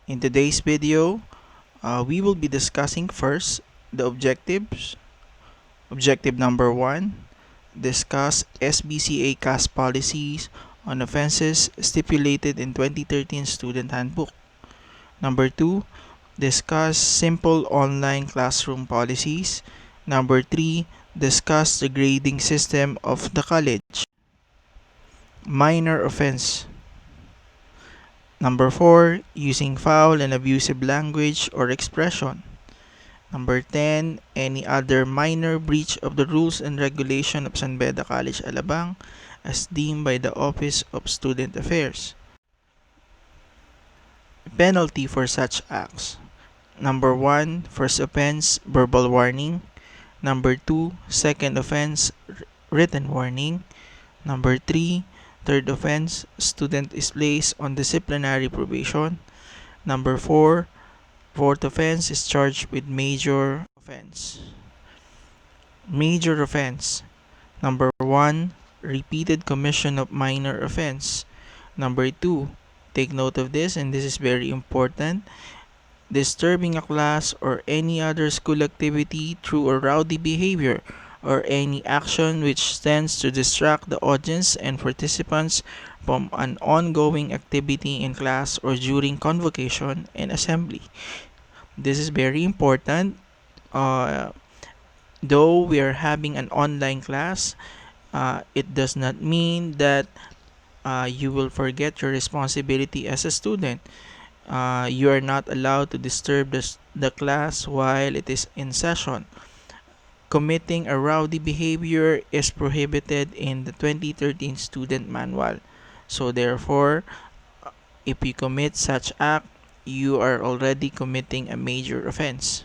In today's video, we will be discussing first the objectives. Objective number 1, discuss SBCA CAS policies on offenses stipulated in 2013 Student Handbook. Number 2, discuss simple online classroom policies. Number 3, discuss the grading system of the college. Minor offense. Number 4, using foul and abusive language or expression. Number 10, any other minor breach of the rules and regulation of San Beda College, Alabang as deemed by the Office of Student Affairs. Penalty for such acts. Number 1, first offense, verbal warning. Number 2, second offense, written warning. Number 3, third offense, student is placed on disciplinary probation. Number 4, fourth offense is charged with major offense. Major offense. Number 1, repeated commission of minor offense. Number 2, take note of this, and this is very important, disturbing a class or any other school activity through a rowdy behavior or any action which tends to distract the audience and participants from an ongoing activity in class or during convocation and assembly. This is very important. Though we are having an online class, it does not mean that you will forget your responsibility as a student. You are not allowed to disturb the class while it is in session. Committing a rowdy behavior is prohibited in the 2013 Student Manual. So therefore, if you commit such act, you are already committing a major offense.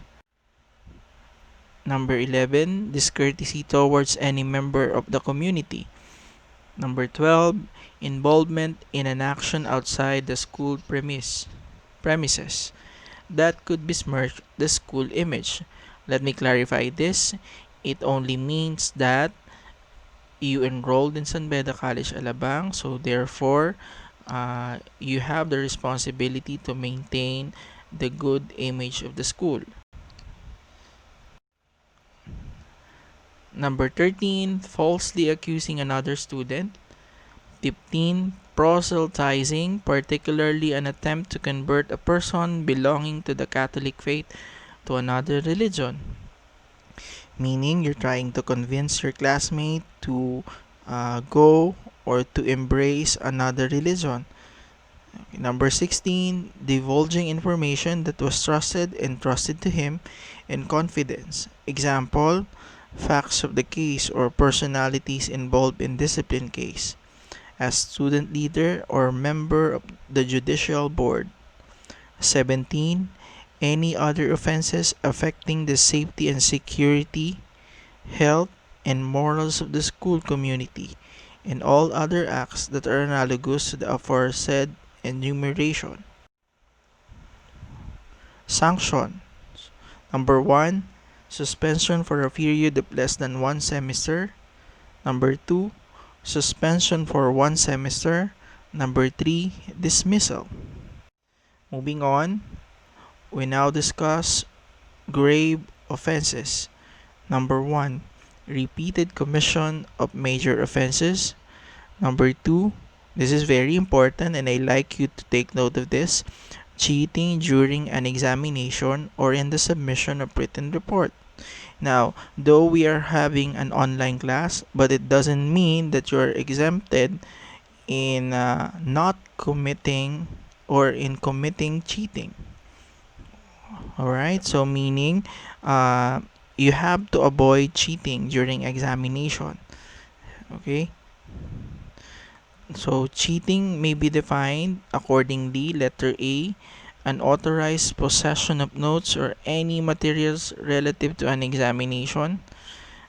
Number 11, discourtesy towards any member of the community. Number 12, involvement in an action outside the school premises that could besmirch the school image. Let me clarify this. It only means that you enrolled in San Beda College, Alabang, so therefore, you have the responsibility to maintain the good image of the school. Number 13, falsely accusing another student. 15, proselytizing, particularly an attempt to convert a person belonging to the Catholic faith to another religion. Meaning, you're trying to convince your classmate to go or to embrace another religion. Number 16, divulging information that was trusted and trusted to him in confidence. Example, facts of the case or personalities involved in discipline case as student leader or member of the judicial board. 17, any other offenses affecting the safety and security, health, and morals of the school community, and all other acts that are analogous to the aforesaid enumeration. Sanction. Number 1, suspension for a period of less than 1 semester. Number 2, suspension for 1 semester. Number 3, dismissal. Moving on, we now discuss grave offenses. Number 1, repeated commission of major offenses. Number 2, this is very important and I like you to take note of this, cheating during an examination or in the submission of written report. Now, though we are having an online class, but it doesn't mean that you're exempted in not committing or in committing cheating. Alright, so meaning you have to avoid cheating during examination. Okay? So, cheating may be defined accordingly. Letter A, unauthorized possession of notes or any materials relative to an examination.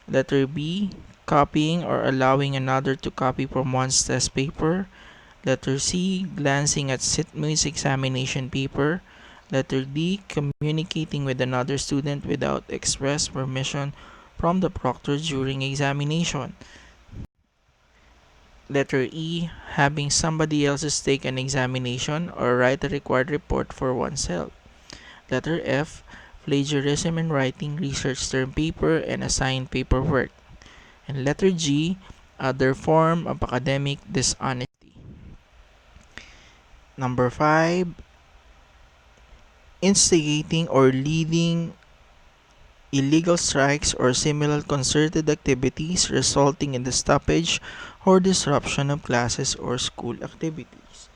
Letter B, copying or allowing another to copy from one's test paper. Letter C, glancing at sitmate's examination paper. Letter D, communicating with another student without express permission from the proctor during examination. Letter E, having somebody else take an examination or write a required report for oneself. Letter F, plagiarism in writing research term paper and assigned paperwork. And letter G, other form of academic dishonesty. Number 5, instigating or leading illegal strikes or similar concerted activities resulting in the stoppage or disruption of classes or school activities.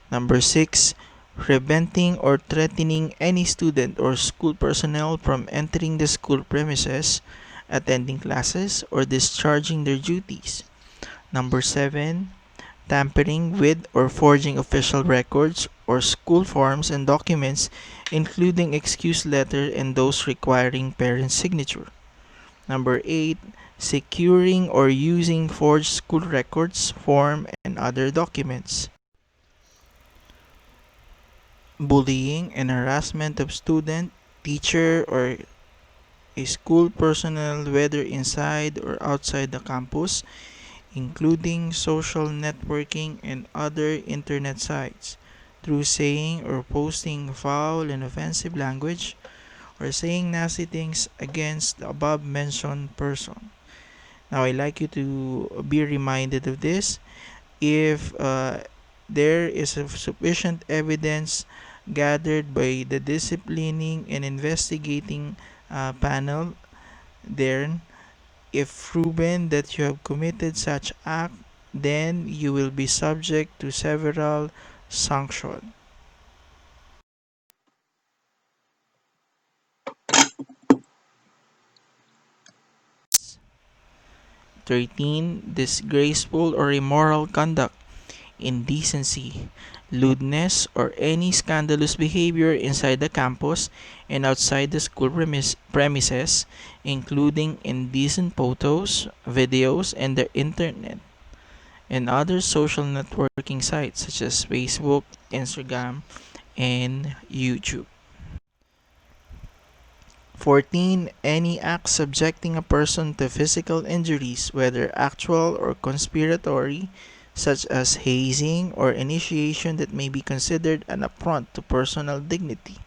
Number 6, preventing or threatening any student or school personnel from entering the school premises, attending classes, or discharging their duties. Number 7, tampering with or forging official records or school forms and documents, including excuse letter and those requiring parent signature. Number 8, securing or using forged school records, form, and other documents. Bullying and harassment of student, teacher, or a school personnel, whether inside or outside the campus, including social networking and other internet sites, through saying or posting foul and offensive language, or saying nasty things against the above mentioned person. Now, I'd like you to be reminded of this. If there is sufficient evidence gathered by the disciplining and investigating panel, then if proven that you have committed such act, then you will be subject to several sanctions. 13. Disgraceful or immoral conduct, indecency, lewdness, or any scandalous behavior inside the campus and outside the school premises, including indecent photos, videos, and the internet and other social networking sites such as Facebook, Instagram, and YouTube. 14. Any act subjecting a person to physical injuries, whether actual or conspiratory, such as hazing or initiation that may be considered an affront to personal dignity.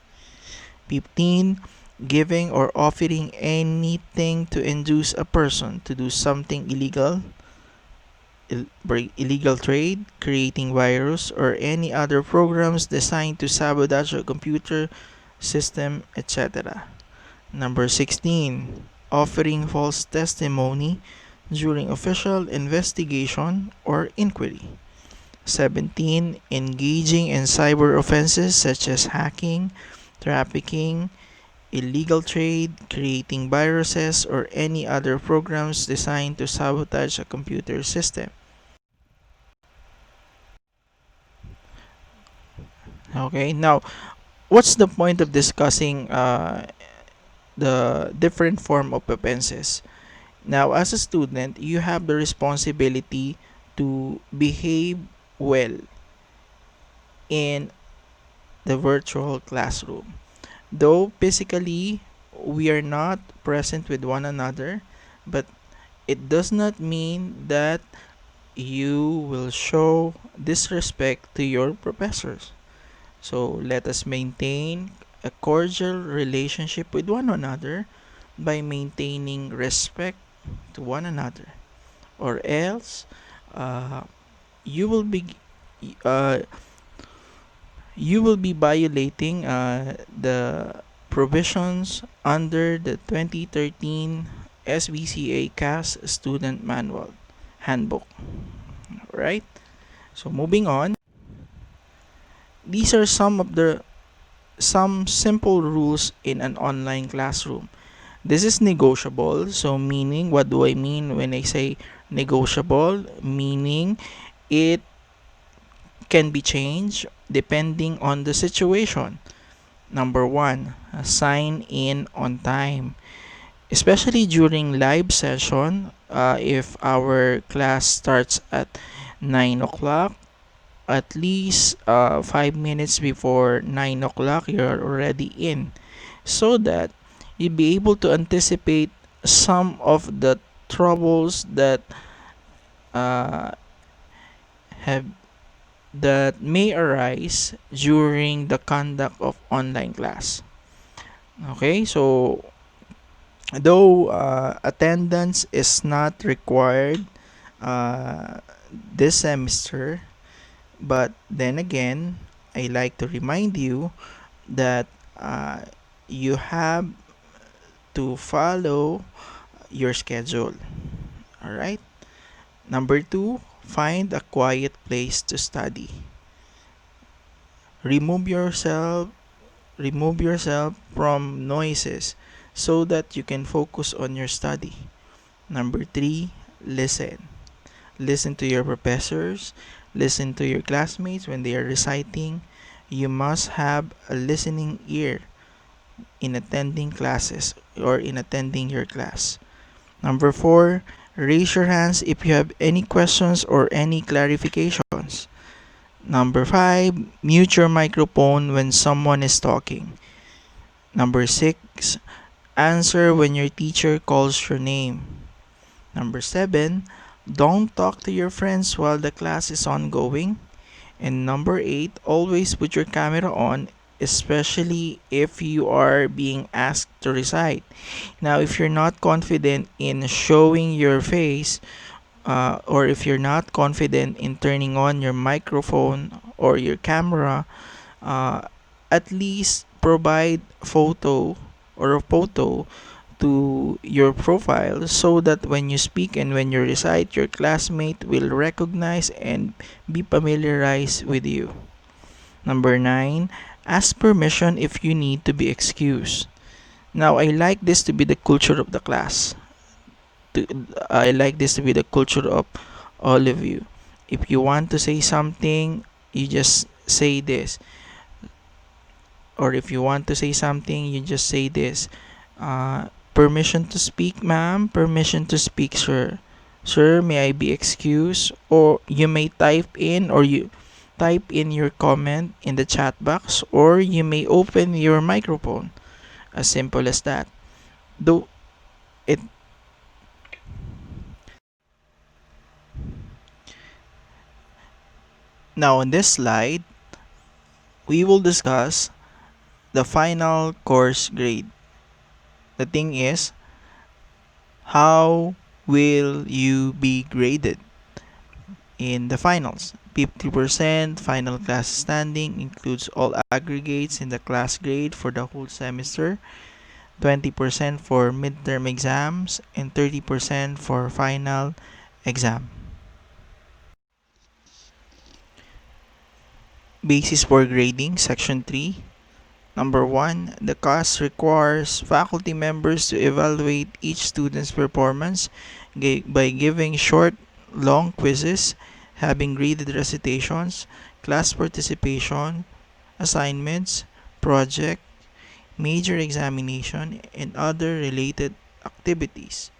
15. Giving or offering anything to induce a person to do something illegal, illegal trade, creating virus, or any other programs designed to sabotage a computer system, etc. Number 16. Offering false testimony during official investigation or inquiry. 17. Engaging in cyber offenses such as hacking, trafficking, illegal trade, creating viruses, or any other programs designed to sabotage a computer system. Okay, now what's the point of discussing the different form of offenses? Now, as a student, you have the responsibility to behave well in the virtual classroom. Though physically we are not present with one another, but it does not mean that you will show disrespect to your professors. So let us maintain a cordial relationship with one another by maintaining respect to one another, or else uh, you will be uh, you will be violating the provisions under the 2013 SBCA CAS Student Manual Handbook. Right? So moving on, these are some simple rules in an online classroom. This is negotiable. So meaning, what do I mean when I say negotiable? Meaning it can be changed depending on the situation. Number 1, sign in on time. Especially during live session, if our class starts at 9 o'clock, at least 5 minutes before 9 o'clock, you're already in. So that you'll be able to anticipate some of the troubles that uh, have that may arise during the conduct of online class. Okay, so though attendance is not required this semester, but then again, I like to remind you that uh, you have to follow your schedule. All right. Number two, find a quiet place to study. Remove yourself remove yourself from noises so that you can focus on your study. Number three, listen. Listen to your professors, listen to your classmates when they are reciting. You must have a listening ear in attending classes or in attending your class. Number four, raise your hands if you have any questions or any clarifications. Number five, mute your microphone when someone is talking. Number six, answer when your teacher calls your name. Number seven, don't talk to your friends while the class is ongoing. And number eight, always put your camera on, especially if you are being asked to recite. Now, if you're not confident in showing your face, or if you're not confident in turning on your microphone or your camera, uh, at least provide a photo to your profile so that when you speak and when you recite, your classmate will recognize and be familiarized with you. Number 9, ask permission if you need to be excused. Now, I like this to be the culture of the class. I like this to be the culture of all of you. If you want to say something, you just say this. Or if you want to say something, you just say this. Permission to speak, ma'am. Permission to speak, sir. Sir, may I be excused? Or you may type in your comment in the chat box, or you may open your microphone. As simple as that. Though it Now on this slide, we will discuss the final course grade. The thing is, how will you be graded in the finals? 50% final class standing includes all aggregates in the class grade for the whole semester, 20% for midterm exams, and 30% for final exam. Basis for grading, section 3. Number 1, the class requires faculty members to evaluate each student's performance by giving short, long quizzes, having graded recitations, class participation, assignments, project, major examination, and other related activities.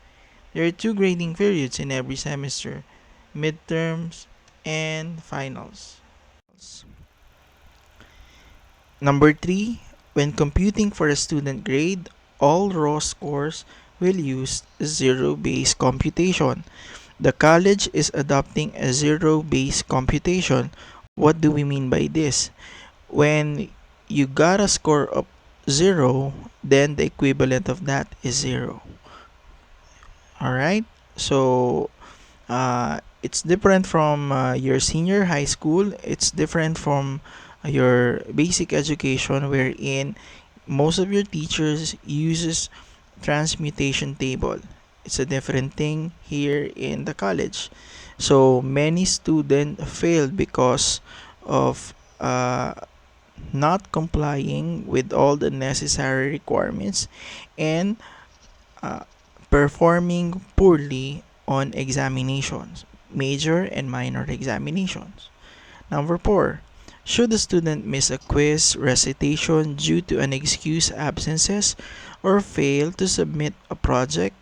There are two grading periods in every semester, midterms and finals. Number 3, when computing for a student grade, all raw scores will use zero-based computation. The college is adopting a zero-based computation. What do we mean by this? When you got a score of 0, then the equivalent of that is 0. Alright? So, it's different from your senior high school. It's different from your basic education, wherein most of your teachers uses transmutation table. It's a different thing here in the college. So many students failed because of not complying with all the necessary requirements and uh, performing poorly on examinations, major and minor examinations. Number 4. Should a student miss a quiz recitation due to unexcused absences or fail to submit a project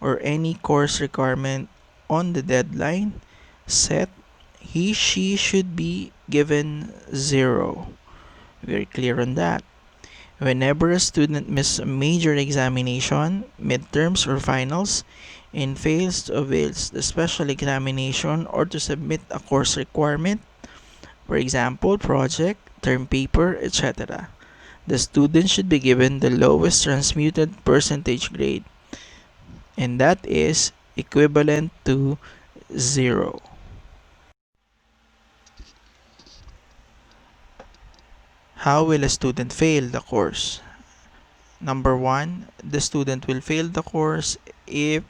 or any course requirement on the deadline set, he should be given 0. Very clear on that. Whenever a student misses a major examination, midterms, or finals, and fails to avail the special examination or to submit a course requirement, for example, project, term paper, etc., the student should be given the lowest transmuted percentage grade, and that is equivalent to 0. How will a student fail the course? Number 1, the student will fail the course if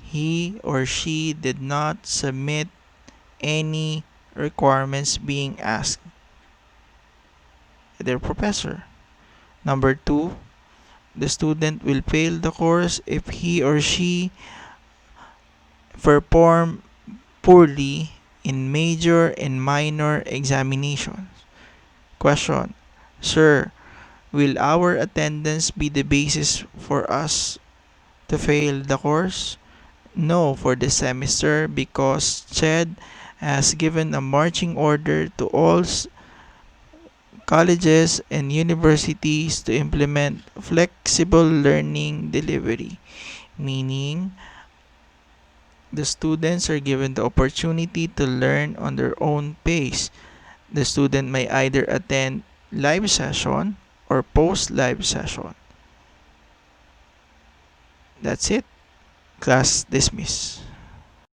he or she did not submit any requirements being asked by their professor. Number 2, the student will fail the course if he or she perform poorly in major and minor examinations. Question: Sir, will our attendance be the basis for us to fail the course? No, for this semester, because CHED has given a marching order to all colleges and universities to implement flexible learning delivery, meaning the students are given the opportunity to learn on their own pace. The student may either attend live session or post live session. That's it. Class dismissed.